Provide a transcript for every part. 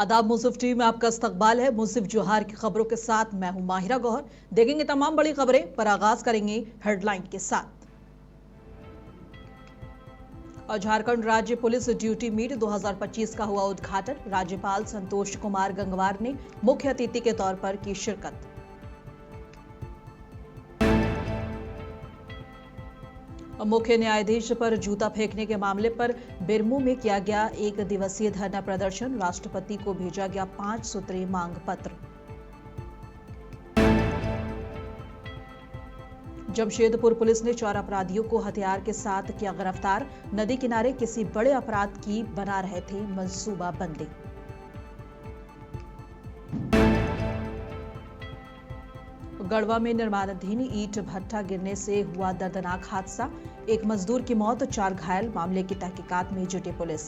आदाब मुंसिफ टीवी में आपका इस्तकबाल है। मुंसिफ जोहार की खबरों के साथ मैं हूं माहिरा गौहर। देखेंगे तमाम बड़ी खबरें, पर आगाज करेंगे हेडलाइन के साथ। और झारखंड राज्य पुलिस ड्यूटी मीट 2025 का हुआ उद्घाटन। राज्यपाल संतोष कुमार गंगवार ने मुख्य अतिथि के तौर पर की शिरकत। मुख्य न्यायाधीश पर जूता फेंकने के मामले पर बेरमो में किया गया 1 दिवसीय धरना प्रदर्शन। राष्ट्रपति को भेजा गया 5 सूत्रीय मांग पत्र। जमशेदपुर पुलिस ने 4 अपराधियों को हथियार के साथ किया गिरफ्तार। नदी किनारे किसी बड़े अपराध की बना रहे थे मंसूबाबंदी। गढ़वा में निर्माणाधीन ईंट भट्ठा गिरने से हुआ दर्दनाक हादसा। 1 मजदूर की मौत, 4 घायल। मामले की तहकीकात में जुटी पुलिस।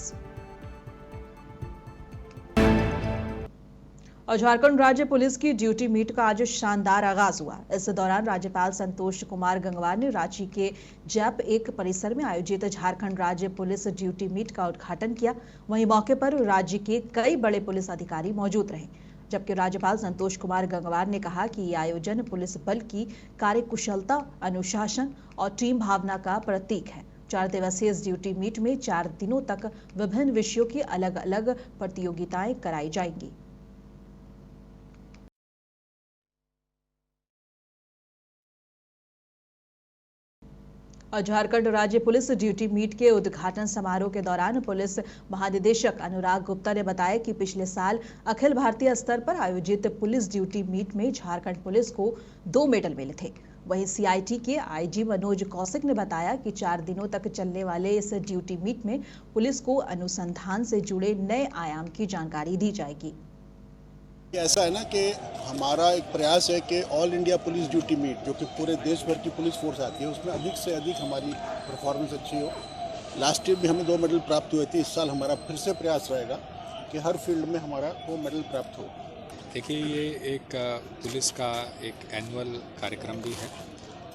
और झारखंड राज्य पुलिस की ड्यूटी मीट का आज शानदार आगाज हुआ। इस दौरान राज्यपाल संतोष कुमार गंगवार ने रांची के जैप 1 परिसर में आयोजित झारखंड राज्य पुलिस ड्यूटी मीट का उद्घाटन किया। वहीं मौके पर राज्य के कई बड़े पुलिस अधिकारी मौजूद रहे, जबकि राज्यपाल संतोष कुमार गंगवार ने कहा कि ये आयोजन पुलिस बल की कार्यकुशलता, अनुशासन और टीम भावना का प्रतीक है। 4 दिवसीय इस ड्यूटी मीट में 4 दिनों तक विभिन्न विषयों की अलग अलग प्रतियोगिताएं कराई जाएंगी। और झारखंड राज्य पुलिस ड्यूटी मीट के उद्घाटन समारोह के दौरान पुलिस महानिदेशक अनुराग गुप्ता ने बताया कि पिछले साल अखिल भारतीय स्तर पर आयोजित पुलिस ड्यूटी मीट में झारखंड पुलिस को 2 मेडल मिले थे। वहीं सीआईटी के आईजी मनोज कौशिक ने बताया कि 4 दिनों तक चलने वाले इस ड्यूटी मीट में पुलिस को अनुसंधान से जुड़े नए आयाम की जानकारी दी जाएगी। ऐसा है ना कि हमारा एक प्रयास है कि all India police duty meet, जो कि पूरे देश भर की पुलिस फोर्स आती है, उसमें अधिक से अधिक हमारी परफॉर्मेंस अच्छी हो। लास्ट ईयर भी हमें 2 मेडल प्राप्त हुए थे। इस साल हमारा फिर से प्रयास रहेगा कि हर फील्ड में हमारा 2 मेडल प्राप्त हो। देखिए, ये एक पुलिस का एक एनुअल कार्यक्रम भी है,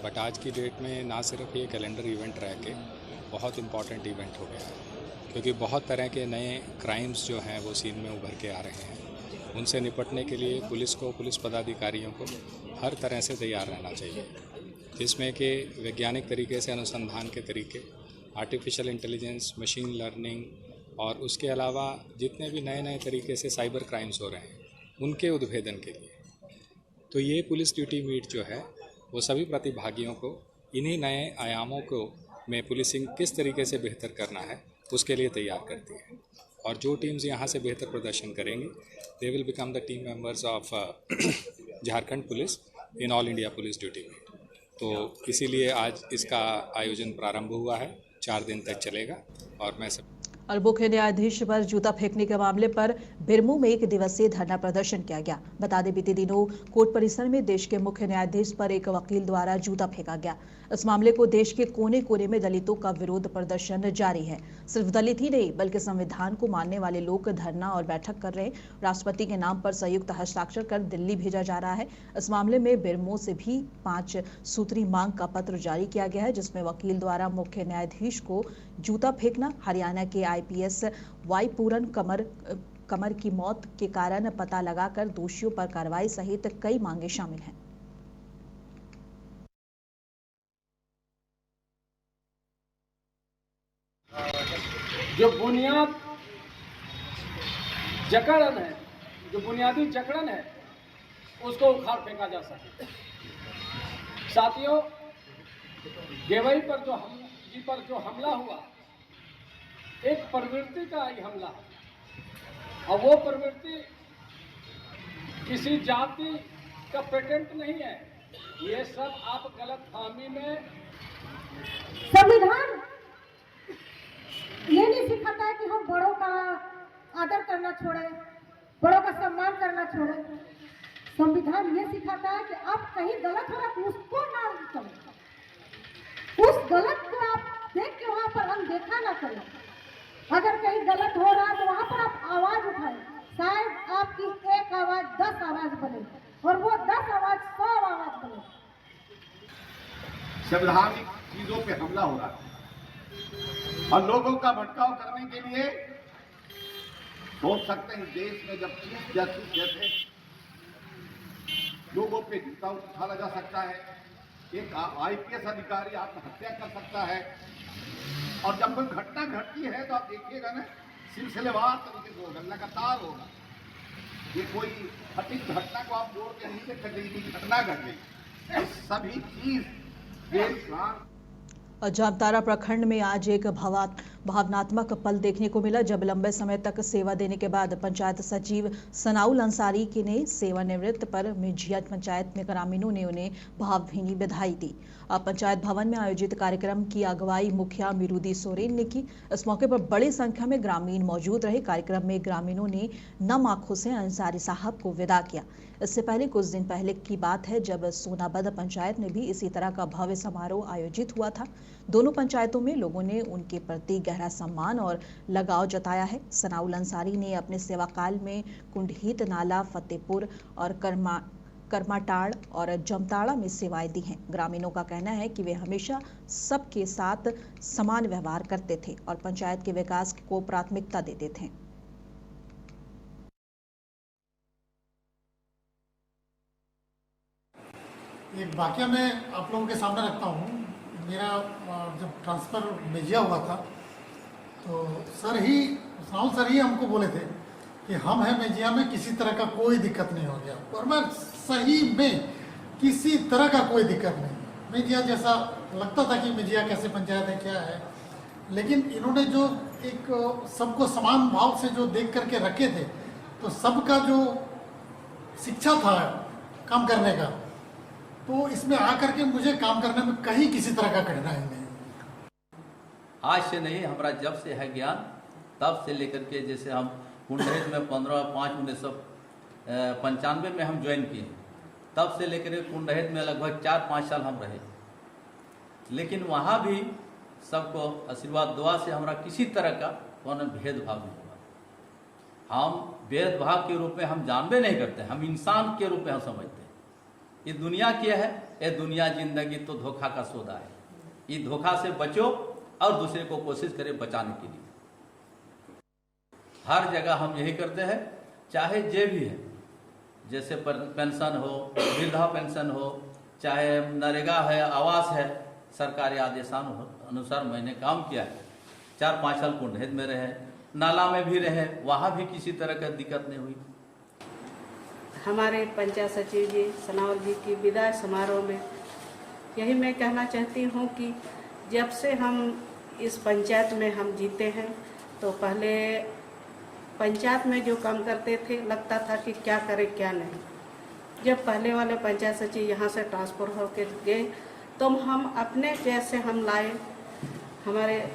बट आज की डेट में ना सिर्फ ये कैलेंडर इवेंट रह के बहुत इम्पॉर्टेंट इवेंट हो गया है, क्योंकि बहुत तरह के नए क्राइम्स जो हैं वो सीन में उभर के आ रहे हैं। उनसे निपटने के लिए पुलिस को, पुलिस पदाधिकारियों को हर तरह से तैयार रहना चाहिए, जिसमें कि वैज्ञानिक तरीके से अनुसंधान के तरीके, आर्टिफिशियल इंटेलिजेंस, मशीन लर्निंग और उसके अलावा जितने भी नए नए तरीके से साइबर क्राइम्स हो रहे हैं उनके उद्भेदन के लिए। तो ये पुलिस ड्यूटी मीट जो है वो सभी प्रतिभागियों को इन्हीं नए आयामों को में पुलिसिंग किस तरीके से बेहतर करना है उसके लिए तैयार करती है। और जो टीम्स यहाँ से बेहतर प्रदर्शन करेंगी, they will become the team members of Jharkhand police in all India police duty meet. तो इसीलिए आज इसका आयोजन प्रारंभ हुआ है, 4 दिन तक चलेगा। और मैं सब और मुख्य न्यायाधीश पर जूता फेंकने के मामले पर बेरमो में 1 दिवसीय धरना प्रदर्शन किया गया। बता दें, बीते दिनों कोर्ट परिसर में देश के मुख्य न्यायाधीश पर एक वकील द्वारा जूता फेंका गया। इस मामले को देश के कोने कोने में दलितों का विरोध प्रदर्शन जारी है। सिर्फ दलित ही नहीं, बल्कि संविधान को मानने वाले लोग धरना और बैठक कर रहे हैं। राष्ट्रपति के नाम पर संयुक्त हस्ताक्षर कर दिल्ली भेजा जा रहा है। इस मामले में बेरमो से भी 5 सूत्री मांग का पत्र जारी किया गया है, जिसमें वकील द्वारा मुख्य न्यायाधीश को जूता फेंकना, हरियाणा के आईपीएस वाई पूरन कमर की मौत के कारण पता लगाकर दोषियों पर कार्रवाई सहित कई मांगे शामिल हैं। जो बुनियाद जकड़न है, जो बुनियादी जकड़न है, उसको उखाड़ फेंका जा सके। साथियों, गेवई पर जो हमला हुआ, एक प्रवृत्ति का ही हमला है, और वो प्रवृत्ति किसी जाति का पेटेंट नहीं है। ये सब आप गलतफहमी में। संविधान ये नहीं सिखाता है कि हम बड़ों का आदर करना छोड़े, बड़ों का सम्मान करना छोड़े। संविधान ये सिखाता है कि आप कहीं गलत हो रहा तो उसको ना करें, उस गलत को आप देख के वहां पर अनदेखा ना करें। अगर कहीं गलत हो रहा है तो वहां पर आप आवाज उठाएं। शायद आपकी एक आवाज 10 आवाज बने, और वो 10 आवाज 100 आवाज बने। संवैधानिक चीजों पे हमला हो रहा है और लोगों का भटकाव करने के लिए सोच सकते हैं देश में जब चीफ जस्टिस जैसे लोगों पे जूता उछाला जा सकता है, एक IPS अधिकारी आत्महत्या कर सकता है, और जब कोई घटना घटती है तो आप देखिएगा ना सिलसिलेवार तरीके से होगा, लगातार होगा। ये कोई हटिक घटना को आप जोड़ के नहीं देख सकते कि घटना घट गई। ये सभी चीज जामताड़ा प्रखंड में आज एक भावनात्मक पल देखने को मिला जब लंबे समय तक सेवा देने के बाद पंचायत सचिव सनाउल अंसारी की ने सेवानिवृत्त पर मिजिया पंचायत में ग्रामीणों ने उन्हें भावभीनी बधाई दी। पंचायत भवन में आयोजित कार्यक्रम की अगुवाई मुखिया मिरुदी सोरेन ने की। इस मौके पर बड़ी संख्या में ग्रामीण मौजूद रहे। कार्यक्रम में ग्रामीणों ने नम आंखों से अंसारी साहब को विदा किया। इससे पहले कुछ दिन पहले की बात है जब सोनाबद पंचायत में भी इसी तरह का भव्य समारोह आयोजित हुआ था। दोनों पंचायतों में लोगों ने उनके प्रति गहरा सम्मान और लगाव जताया है। सनाउल अंसारी ने अपने सेवा काल में कुंडहित, नाला, फतेहपुर और करमाटाड़ और जमताड़ा में सेवाएं दी हैं। ग्रामीणों का कहना है कि वे हमेशा सबके साथ समान व्यवहार करते थे और पंचायत के विकास को प्राथमिकता देते थे। एक वाकया मैं आप लोगों के सामने रखता हूँ। मेरा जब ट्रांसफ़र मेजिया हुआ था तो सनाउल सर ही हमको बोले थे कि हम हैं मेजिया में, किसी तरह का कोई दिक्कत नहीं हो गया। और मैं सही में किसी तरह का कोई दिक्कत नहीं। मेजिया जैसा लगता था कि मेजिया कैसे पंचायत है, क्या है, लेकिन इन्होंने जो एक सबको समान भाव से जो देख करके रखे थे, तो सबका जो शिक्षा था काम करने का, तो इसमें आकर के मुझे काम करने में कहीं किसी तरह का कठिनाई नहीं। आज से नहीं, हमारा जब से है ज्ञान तब से लेकर के, जैसे हम कुंडहित में 15/5/1995 में हम ज्वाइन किए, तब से लेकर कुंडहित में लगभग 4-5 साल हम रहे। लेकिन वहाँ भी सबको आशीर्वाद दुआ से हमारा किसी तरह का कोनो भेदभाव नहीं हुआ। हम भेदभाव के रूप में हम जानबे नहीं करते, हम इंसान के रूप में हम समझते हैं। ये दुनिया क्या है? ये दुनिया जिंदगी तो धोखा का सौदा है। ये धोखा से बचो और दूसरे को कोशिश करें बचाने के लिए। हर जगह हम यही करते हैं, चाहे जे भी है, जैसे पेंशन हो, वृद्धा पेंशन हो, चाहे नरेगा है, आवास है, सरकारी आदेशानुसार मैंने काम किया है। 4-5 साल कुंडहित में रहे, नाला में भी रहे, वहाँ भी किसी तरह का दिक्कत नहीं हुई। हमारे पंचायत सचिव जी सनाउल जी की विदाई समारोह में यही मैं कहना चाहती हूँ कि जब से हम इस पंचायत में हम जीते हैं, तो पहले पंचायत में जो काम करते थे लगता था कि क्या करें क्या नहीं। जब पहले वाले पंचायत सचिव यहाँ से ट्रांसफ़र होकर गए तो हम अपने जैसे हम लाए हमारे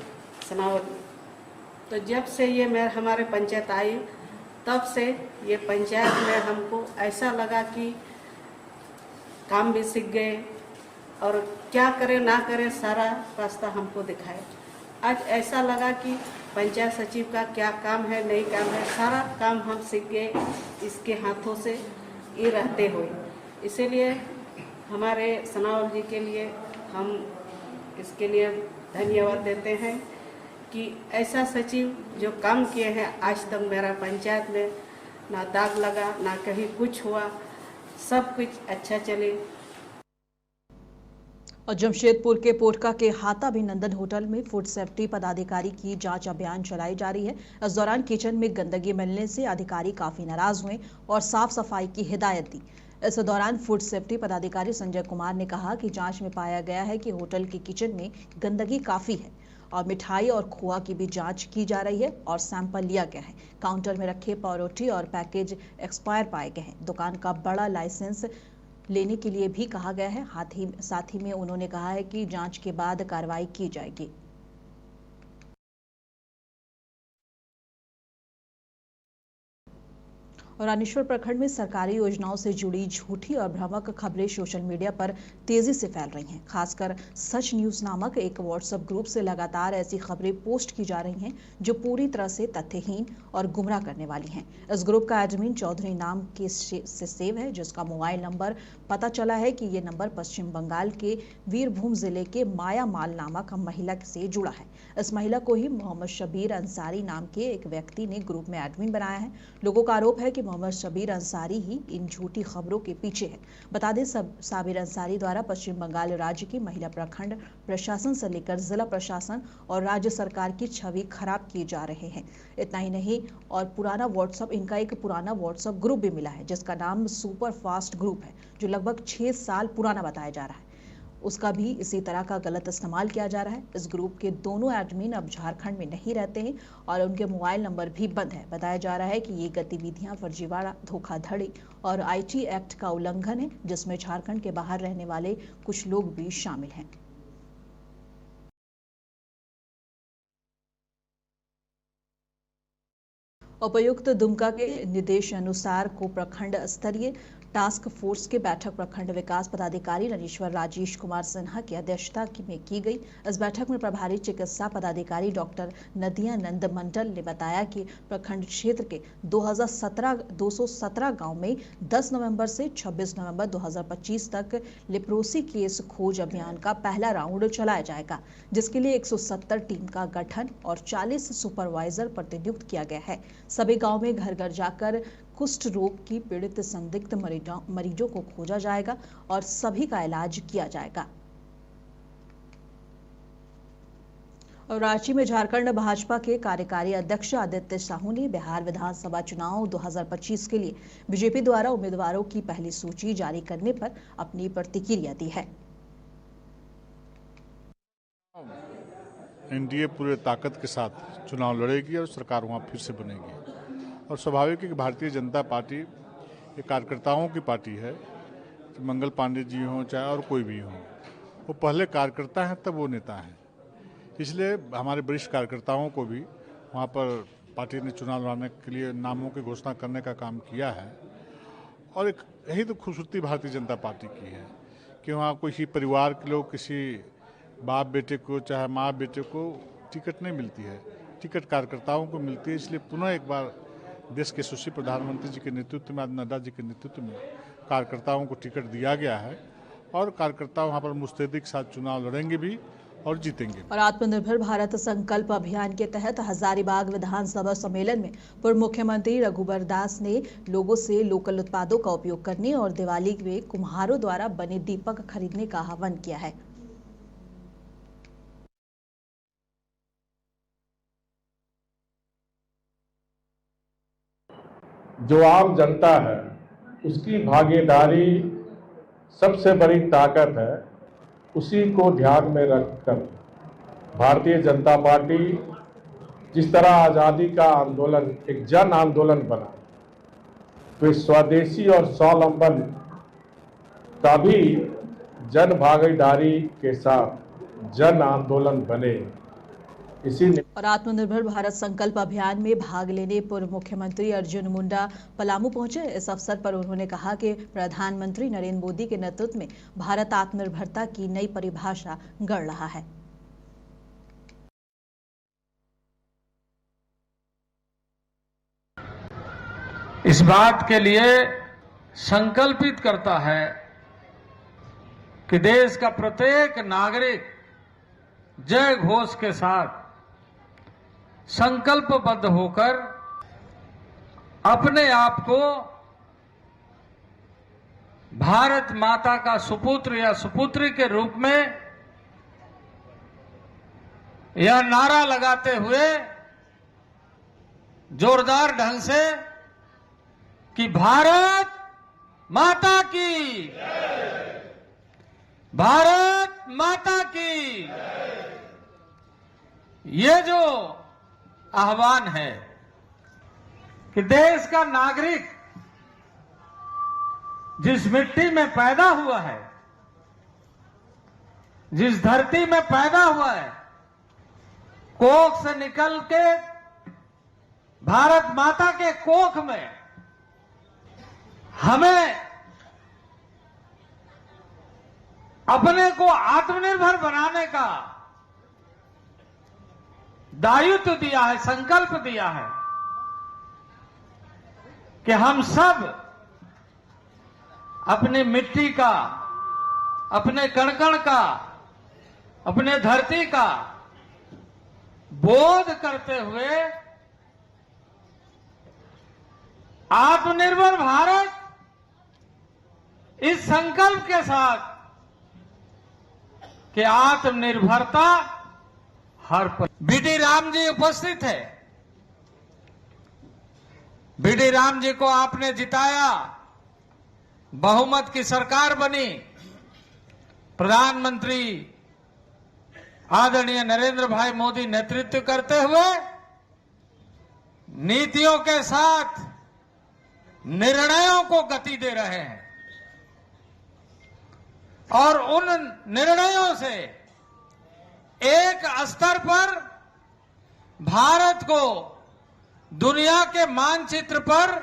सनाउल। तो जब से ये हमारे पंचायत आई, तब से ये पंचायत में हमको ऐसा लगा कि काम भी सीख गए और क्या करें ना करें सारा रास्ता हमको दिखाए। आज ऐसा लगा कि पंचायत सचिव का क्या काम है, नहीं काम है, सारा काम हम सीख गए इसके हाथों से ये रहते हुए। इसीलिए हमारे सनाउल जी के लिए हम इसके लिए धन्यवाद देते हैं कि ऐसा सचिव जो काम किए हैं, आज तक मेरा पंचायत में ना दाग लगा, ना कहीं कुछ हुआ, सब कुछ अच्छा चले। और जमशेदपुर के पोटका के हाता अभिनंदन होटल में फूड सेफ्टी पदाधिकारी की जांच अभियान चलाई जा रही है। इस दौरान किचन में गंदगी मिलने से अधिकारी काफी नाराज हुए और साफ सफाई की हिदायत दी। इस दौरान फूड सेफ्टी पदाधिकारी संजय कुमार ने कहा कि जांच में पाया गया है कि होटल के किचन में गंदगी काफी है और मिठाई और खोआ की भी जांच की जा रही है और सैंपल लिया गया है। काउंटर में रखे पावरोटी और पैकेज एक्सपायर पाए गए हैं। दुकान का बड़ा लाइसेंस लेने के लिए भी कहा गया है। साथ ही में उन्होंने कहा है कि जांच के बाद कार्रवाई की जाएगी। और रानीश्वर प्रखंड में सरकारी योजनाओं से जुड़ी झूठी और भ्रामक खबरें सोशल मीडिया पर तेजी से फैल रही हैं। खासकर सच न्यूज नामक एक व्हाट्सएप ग्रुप से लगातार ऐसी खबरें पोस्ट की जा रही हैं जो पूरी तरह से तथ्यहीन और गुमराह करने वाली हैं। इस ग्रुप का एडमिन चौधरी नाम से सेव है, जिसका मोबाइल नंबर पता चला है कि ये नंबर पश्चिम बंगाल के वीरभूम जिले के माया माल नामक महिला से जुड़ा है। इस महिला को ही मोहम्मद शबीर अंसारी नाम के एक व्यक्ति ने ग्रुप में एडमिन बनाया है। लोगों का आरोप है कि मोहम्मद शबीर अंसारी ही इन झूठी खबरों के पीछे है। बता दें, साबिर अंसारी द्वारा पश्चिम बंगाल राज्य की महिला प्रखंड प्रशासन से लेकर जिला प्रशासन और राज्य सरकार की छवि खराब किए जा रहे हैं। इतना ही नहीं, और इनका एक पुराना व्हाट्सएप ग्रुप भी मिला है जिसका नाम सुपर फास्ट ग्रुप है, जो लगभग 6 साल पुराना बताया जा रहा है। उसका भी इसी तरह का गलत इस्तेमाल किया जा रहा है। इस ग्रुप के दोनों एडमिन अब झारखंड में नहीं रहते हैं और उनके मोबाइल नंबर भी बंद है। बताया जा रहा है कि ये गतिविधियां फर्जीवाड़ा, धोखाधड़ी और आईटी एक्ट का उल्लंघन है, जिसमें झारखंड के बाहर रहने वाले कुछ लोग भी शामिल हैं। उपायुक्त दुमका के निर्देशानुसार को प्रखंड स्तरीय टास्क फोर्स की बैठक प्रखंड विकास पदाधिकारी रानीश्वर राजेश कुमार सिन्हा की अध्यक्षता में की गई। इस बैठक में प्रभारी चिकित्सा पदाधिकारी डॉक्टर नदियानंद मंडल ने बताया कि प्रखंड क्षेत्र के 217 गांव में 10 नवंबर से 26 नवंबर 2025 तक लेप्रोसी केस खोज अभियान का पहला राउंड चलाया जाएगा, जिसके लिए 170 टीम का गठन और 40 सुपरवाइजर प्रतिनियुक्त किया गया है। सभी गाँव में घर घर जाकर कुष्ठ रोग की पीड़ित संदिग्ध मरीजों को खोजा जाएगा और सभी का इलाज किया जाएगा। और रांची में झारखंड भाजपा के कार्यकारी अध्यक्ष आदित्य साहू ने बिहार विधानसभा चुनाव 2025 के लिए बीजेपी द्वारा उम्मीदवारों की पहली सूची जारी करने पर अपनी प्रतिक्रिया दी है। एनडीए पूरे ताकत के साथ चुनाव लड़ेगी और सरकार वहां फिर से बनेगी। और स्वाभाविक है कि भारतीय जनता पार्टी ये कार्यकर्ताओं की पार्टी है। मंगल पांडे जी हों चाहे और कोई भी हो, वो पहले कार्यकर्ता हैं तब वो नेता हैं। इसलिए हमारे वरिष्ठ कार्यकर्ताओं को भी वहाँ पर पार्टी ने चुनाव लड़ने के लिए नामों की घोषणा करने का काम किया है। और एक यही तो खूबसूरती भारतीय जनता पार्टी की है कि वहाँ किसी परिवार के लोग किसी बाप बेटे को चाहे माँ बेटे को टिकट नहीं मिलती है, टिकट कार्यकर्ताओं को मिलती है। इसलिए पुनः एक बार देश के यशस्वी प्रधानमंत्री जी के नेतृत्व में, नड्डा जी के नेतृत्व में कार्यकर्ताओं को टिकट दिया गया है और कार्यकर्ता वहाँ पर मुस्तैदी के साथ चुनाव लड़ेंगे भी और जीतेंगे। और आत्मनिर्भर भारत संकल्प अभियान के तहत हजारीबाग विधानसभा सम्मेलन में पूर्व मुख्यमंत्री रघुबर दास ने लोगों से लोकल उत्पादों का उपयोग करने और दिवाली में कुम्हारों द्वारा बने दीपक खरीदने का आह्वान किया है। जो आम जनता है उसकी भागीदारी सबसे बड़ी ताकत है। उसी को ध्यान में रखकर भारतीय जनता पार्टी जिस तरह आज़ादी का आंदोलन एक जन आंदोलन बना, तो स्वदेशी और स्वावलंबन का भी जन भागीदारी के साथ जन आंदोलन बने। और आत्मनिर्भर भारत संकल्प अभियान में भाग लेने पूर्व मुख्यमंत्री अर्जुन मुंडा पलामू पहुंचे। इस अवसर पर उन्होंने कहा कि प्रधानमंत्री नरेंद्र मोदी के नेतृत्व में भारत आत्मनिर्भरता की नई परिभाषा गढ़ रहा है। इस बात के लिए संकल्पित करता है कि देश का प्रत्येक नागरिक जय घोष के साथ संकल्पबद्ध होकर अपने आप को भारत माता का सुपुत्र या सुपुत्री के रूप में यह नारा लगाते हुए जोरदार ढंग से कि भारत माता की, भारत माता की, ये जो आह्वान है कि देश का नागरिक जिस मिट्टी में पैदा हुआ है, जिस धरती में पैदा हुआ है, कोख से निकल के भारत माता के कोख में हमें अपने को आत्मनिर्भर बनाने का दायित्व दिया है, संकल्प दिया है कि हम सब अपनी मिट्टी का, अपने कण-कण का, अपने धरती का बोध करते हुए आत्मनिर्भर भारत इस संकल्प के साथ कि आत्मनिर्भरता हर पर। बीडी राम जी उपस्थित है। बीडी राम जी को आपने जिताया, बहुमत की सरकार बनी, प्रधानमंत्री आदरणीय नरेंद्र भाई मोदी नेतृत्व करते हुए नीतियों के साथ निर्णयों को गति दे रहे हैं और उन निर्णयों से एक स्तर पर भारत को दुनिया के मानचित्र पर।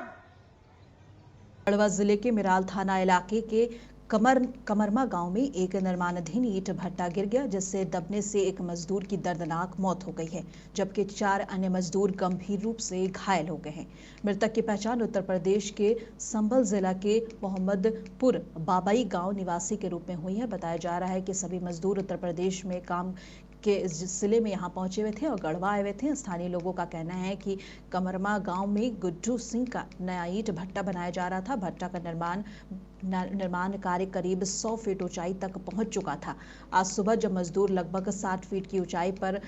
गढ़वा जिले के मिराल थाना इलाके के कमरमा गांव में एक निर्माणाधीन ईंट भट्टा गिर गया, जिससे दबने से एक मजदूर की दर्दनाक मौत हो गई है, जबकि 4 अन्य मजदूर गंभीर रूप से घायल हो गए हैं। मृतक की पहचान उत्तर प्रदेश के संभल जिला के मोहम्मदपुर बाबाई गांव निवासी के रूप में हुई है। बताया जा रहा है कि सभी मजदूर उत्तर प्रदेश में काम के जिले में यहां पहुंचे हुए थे और गढ़वा आए हुए थे। स्थानीय लोगों का कहना है कि कमरमा गांव में गुड्डू सिंह का नया ईंट भट्टा बनाया जा रहा था। भट्टा का निर्माण कार्य करीब 100 फीट ऊंचाई तक पहुंच चुका था। आज सुबह जब मजदूर लगभग 60 फीट की ऊंचाई पर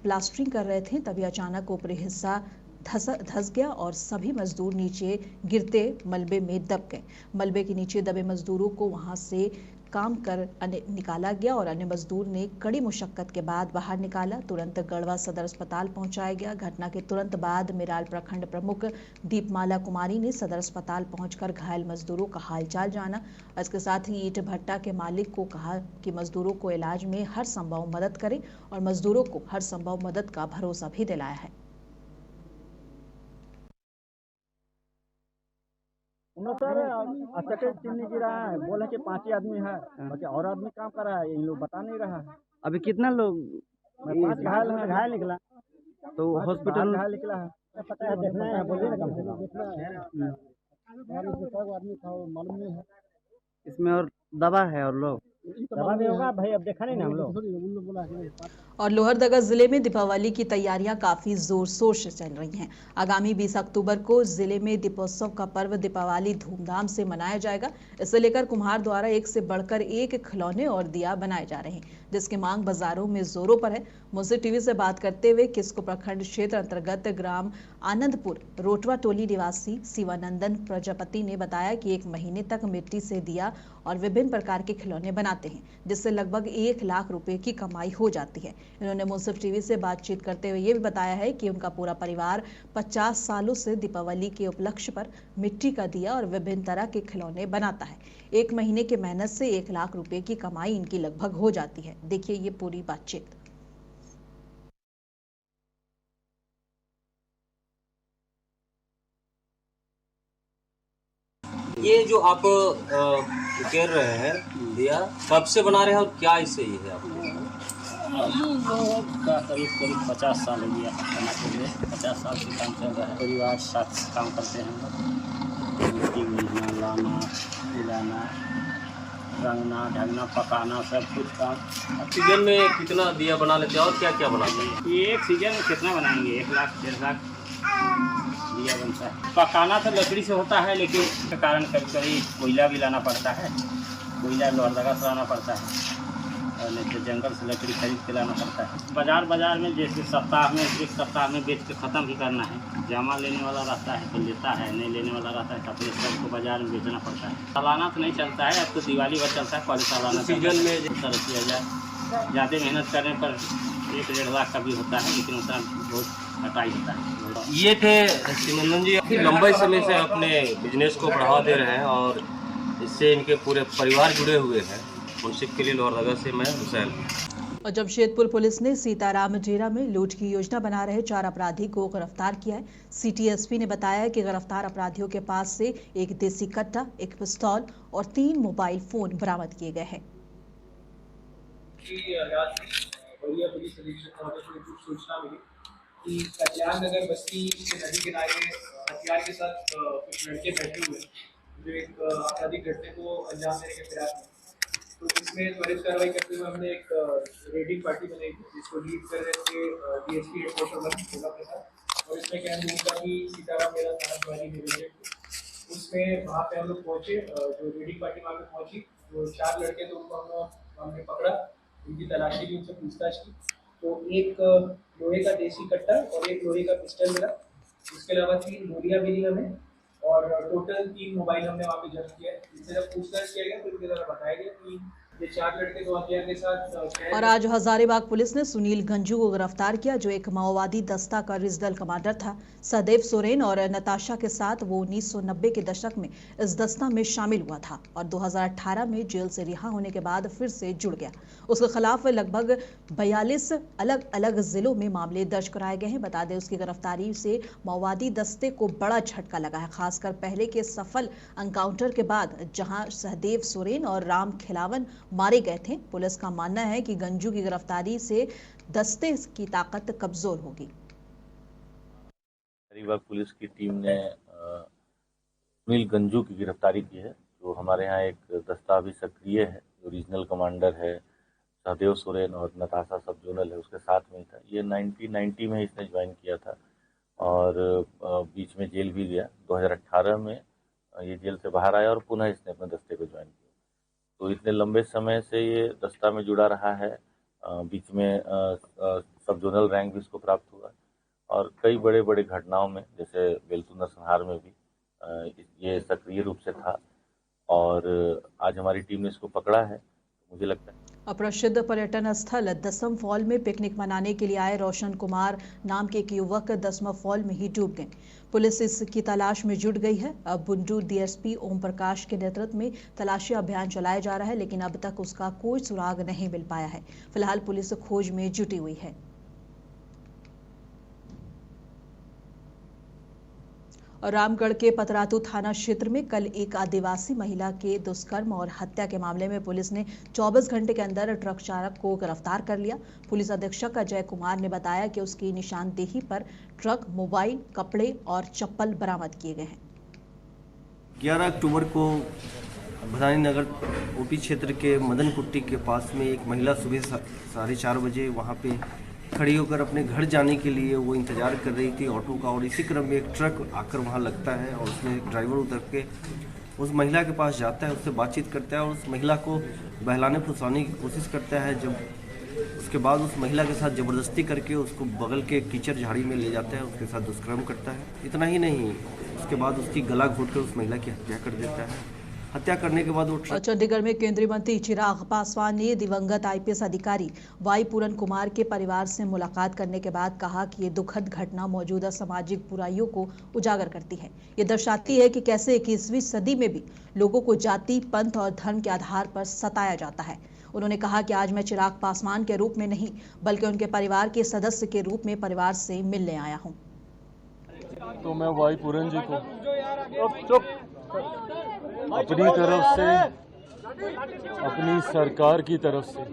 प्लास्टरिंग कर रहे थे, तभी अचानक ऊपरी हिस्सा धंस गया और सभी मजदूर नीचे गिरते मलबे में दब गए। मलबे के नीचे दबे मजदूरों को वहां से काम कर निकाला गया और अन्य मजदूर ने कड़ी मुशक्कत के बाद बाहर निकाला। तुरंत गढ़वा सदर अस्पताल पहुंचाया गया। घटना के तुरंत बाद मिराल प्रखंड प्रमुख दीपमाला कुमारी ने सदर अस्पताल पहुंचकर घायल मजदूरों का हालचाल जाना। इसके साथ ही ईंट भट्टा के मालिक को कहा कि मजदूरों को इलाज में हर संभव मदद करें और मजदूरों को हर संभव मदद का भरोसा भी दिलाया है। सर अटके चिन्ह गिरा है, बोले कि 5 ही आदमी है, बाकी और आदमी काम कर रहा है, इन लोग बता नहीं रहा है। अभी कितना लोग 5 घायल निकला, तो हॉस्पिटल घायल निकला है, पता है देखना है, बोलिए ना कम से कम आदमी था मालूम नहीं है। इसमें और दवा है और लोग दवा भी होगा भाई, अब देखा नहीं ना हम लोग। और लोहरदगा जिले में दीपावली की तैयारियां काफी जोर शोर से चल रही हैं। आगामी 20 अक्टूबर को जिले में दीपोत्सव का पर्व दीपावली धूमधाम से मनाया जाएगा। इसे लेकर कुम्हार द्वारा एक से बढ़कर एक खिलौने और दिया बनाए जा रहे हैं, जिसकी मांग बाजारों में जोरों पर है। मुंशी टीवी से बात करते हुए किस्को प्रखंड क्षेत्र अंतर्गत ग्राम आनंदपुर रोटवा टोली निवासी शिवानंदन प्रजापति ने बताया कि 1 महीने तक मिट्टी से दिया और विभिन्न प्रकार के खिलौने बनाते हैं, जिससे लगभग 1 लाख रुपए की कमाई हो जाती है। इन्होंने मुंसिफ टीवी से बातचीत करते हुए ये भी बताया है कि उनका पूरा परिवार 50 सालों से दीपावली के उपलक्ष्य पर मिट्टी का दिया और विभिन्न तरह के खिलौने बनाता है। 1 महीने की मेहनत से 1 लाख रुपए की कमाई इनकी लगभग हो जाती है। देखिए ये पूरी बातचीत। ये जो आप कर रहे हैं दिया, कब से बना रहे हैं और क्या इससे ये है आपको? करीब 50 साल हो गया बनाते हुए, 50 साल से काम चल रहा है। परिवार साथ काम करते हैं, मिट्टी मिलना, लाना, मिलाना, रंगना, ढंगना, पकाना, सब कुछ काम। सीजन में कितना दिया बना लेते हैं और क्या क्या बनाते हैं? ये एक सीजन में कितना बनाएंगे? 1 लाख 1.5 लाख दिया बनता है। पकाना तो लकड़ी से होता है, लेकिन इसके कारण कभी कभी कोयला भी लाना पड़ता है। कोयला लोहरदगा से लाना पड़ता है और नहीं तो जंगल से लकड़ी खरीद के लाना पड़ता है। बाज़ार में जैसे सप्ताह में 1 सप्ताह में बेच के ख़त्म भी करना है। जमा लेने वाला रहता है तो लेता है, नहीं लेने वाला रहता है तो अपने सबको बाज़ार में बेचना पड़ता है। सालाना तो नहीं चलता है, अब तो दिवाली भर चलता है। पहले सालाना सीजन में 80,000 ज़्यादा मेहनत करने पर 1-1.5 लाख का भी होता है, लेकिन उतना बहुत हटाई होता है। ये थे शिवानंदन जी, लंबे समय से अपने बिजनेस को बढ़ावा दे रहे हैं और इससे इनके पूरे परिवार जुड़े हुए हैं। मुंसिफ के लिए लोहरदगा से मैं हुसैन। और जमशेदपुर पुलिस ने सीताराम डेरा में लूट की योजना बना रहे 4 अपराधी को गिरफ्तार किया है। सिटी एसपी ने बताया कि गिरफ्तार अपराधियों के पास से एक देसी कट्टा, एक पिस्तौल और 3 मोबाइल फोन बरामद किए गए हैं। पुलिस अधीक्षक महोदय को सूचना मिली कि कल्याण नगर बस्ती के नदी किनारे हथियार के साथ कुछ लड़के बैठे हुए जो एक आपराधिक घटना को अंजाम देने के प्रयास में, तो इसमें त्वरित कार्रवाई करते हुए हमने एक रेडिंग पार्टी बनाई थी जिसको लीड कर रहे थे डीएसपी हेडक्वार्टर भोला प्रसाद, और इसमें क्या उनका भी सीताराम मेरा थाना प्रभारी निरीक्षक। उसमें वहाँ पे हम लोग पहुँचे, जो रेडिंग पार्टी वहाँ पे पहुँची, जो 4 लड़के थे उनको हमने पकड़ा, उनकी तलाशी ली, उनसे पूछताछ की। तो एक लोहे का देसी कट्टा और एक लोहे का पिस्टल मिला। इसके अलावा 3 गोलियां मिली हमें और टोटल 3 मोबाइल हमने वहाँ पे जब्त किया। इससे जब पूछताछ किया गया तो इनके द्वारा बताया गया कि ये 4 लड़के 2 हथियार के साथ। और आज हजारीबाग पुलिस ने सुनील गंजू को गिरफ्तार किया, जो एक माओवादी दस्ता का रिजदल कमांडर था। सहदेव सोरेन और नताशा के साथ वो 1990 के दशक में इस दस्ता में शामिल हुआ था और 2018 में जेल से रिहा होने के बाद फिर से जुड़ गया। उसके खिलाफ लगभग 42 अलग अलग जिलों में मामले दर्ज कराए गए हैं। बता दें, उसकी गिरफ्तारी से माओवादी दस्ते को बड़ा झटका लगा है, खासकर पहले के सफल एनकाउंटर के बाद, जहां सहदेव सोरेन और राम खिलावन मारे गए थे। पुलिस का मानना है कि गंजू की गिरफ्तारी से दस्ते की ताकत कमजोर होगी। हजारीबाग पुलिस की टीम ने सुनील गंजू की गिरफ्तारी की है, जो हमारे यहाँ एक दस्ता अभी सक्रिय है, जो रीजनल कमांडर है। सहदेव सोरेन और नताशा सब जोनल है, उसके साथ में ही था। ये 1990 में इसने ज्वाइन किया था और बीच में जेल भी गया। 2018 में ये जेल से बाहर आया और पुनः इसने अपने दस्ते को ज्वाइन किया। तो इतने लंबे समय से ये दस्ता में जुड़ा रहा है। बीच में सब जोनल रैंक भी इसको प्राप्त हुआ और कई बड़े बड़े घटनाओं में, जैसे बेलतू नरसंहार में भी ये सक्रिय रूप से था और आज हमारी टीम ने इसको पकड़ा है। मुझे लगता है अप्रसिद्ध पर्यटन स्थल दसम फॉल में पिकनिक मनाने के लिए आए रोशन कुमार नाम के एक युवक 10वां फॉल में ही डूब गए। पुलिस इसकी तलाश में जुट गई है। अब बुंडू डीएसपी ओम प्रकाश के नेतृत्व में तलाशी अभियान चलाया जा रहा है, लेकिन अब तक उसका कोई सुराग नहीं मिल पाया है। फिलहाल पुलिस खोज में जुटी हुई है। और रामगढ़ के पतरातू थाना क्षेत्र में कल एक आदिवासी महिला के दुष्कर्म और हत्या के मामले में पुलिस ने 24 घंटे के अंदर ट्रक चालक को गिरफ्तार कर लिया। पुलिस अधीक्षक अजय कुमार ने बताया कि उसकी निशानदेही पर ट्रक, मोबाइल, कपड़े और चप्पल बरामद किए गए हैं। 11 अक्टूबर को भदानी नगर ओपी क्षेत्र के मदन कुट्टी के पास में एक महिला सुबह 4:30 बजे वहाँ पे खड़ी होकर अपने घर जाने के लिए वो इंतज़ार कर रही थी ऑटो का, और इसी क्रम में एक ट्रक आकर वहाँ लगता है और उसमें ड्राइवर उतर के उस महिला के पास जाता है, उससे बातचीत करता है और उस महिला को बहलाने फुसलाने की कोशिश करता है। जब उसके बाद उस महिला के साथ ज़बरदस्ती करके उसको बगल के कीचड़ झाड़ी में ले जाता है, उसके साथ दुष्कर्म करता है। इतना ही नहीं, उसके बाद उसकी गला घोंट कर उस महिला की हत्या कर देता है। हत्या करने के बाद वो और चंडीगढ़ में केंद्रीय मंत्री चिराग पासवान ने दिवंगत आईपीएस अधिकारी वाई पूरन कुमार के परिवार से मुलाकात करने के बाद कहा कि ये दुखद घटना मौजूदा सामाजिक बुराइयों को उजागर करती है। ये दर्शाती है कि कैसे 21वीं सदी में भी लोगों को जाति, पंथ और धर्म के आधार पर सताया जाता है। उन्होंने कहा कि आज मैं चिराग पासवान के रूप में नहीं, बल्कि उनके परिवार के सदस्य के रूप में परिवार से मिलने आया हूँ। तो मैं वाई पूरन जी को अपनी तरफ से, अपनी सरकार की तरफ से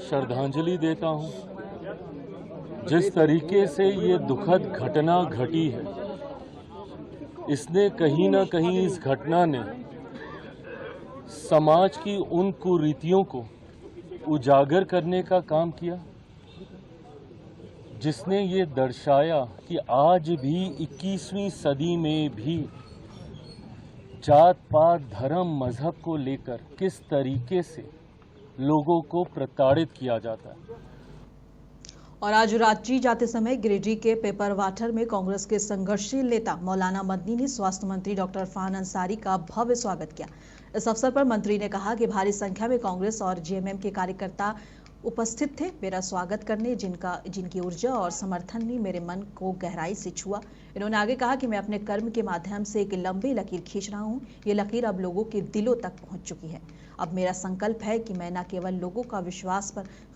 श्रद्धांजलि देता हूं। जिस तरीके से ये दुखद घटना घटी है, इसने कहीं ना कहीं, इस घटना ने समाज की उन कुरीतियों को उजागर करने का काम किया, जिसने ये दर्शाया कि आज भी 21वीं सदी में भी जात पात, धर्म, मजहब को लेकर किस तरीके से लोगों को प्रताड़ित किया जाता है। और आज रांची जाते समय गिरिडीह के पेपर वाटर में कांग्रेस के संघर्षशील नेता मौलाना मदनी ने स्वास्थ्य मंत्री डॉक्टर फरहान अंसारी का भव्य स्वागत किया। इस अवसर पर मंत्री ने कहा कि भारी संख्या में कांग्रेस और जेएमएम के कार्यकर्ता उपस्थित थे मेरा स्वागत करने, जिनकी ऊर्जा और समर्थन ने मेरे मन को गहराई से छुआ। इन्होंने आगे कहा कि मैं अपने कर्म के माध्यम से एक लंबी लकीर खींच रहा हूं। ये लकीर अब लोगों के दिलों तक पहुंच चुकी है। अब मेरा संकल्प है कि मैं न केवल लोगों का विश्वास पर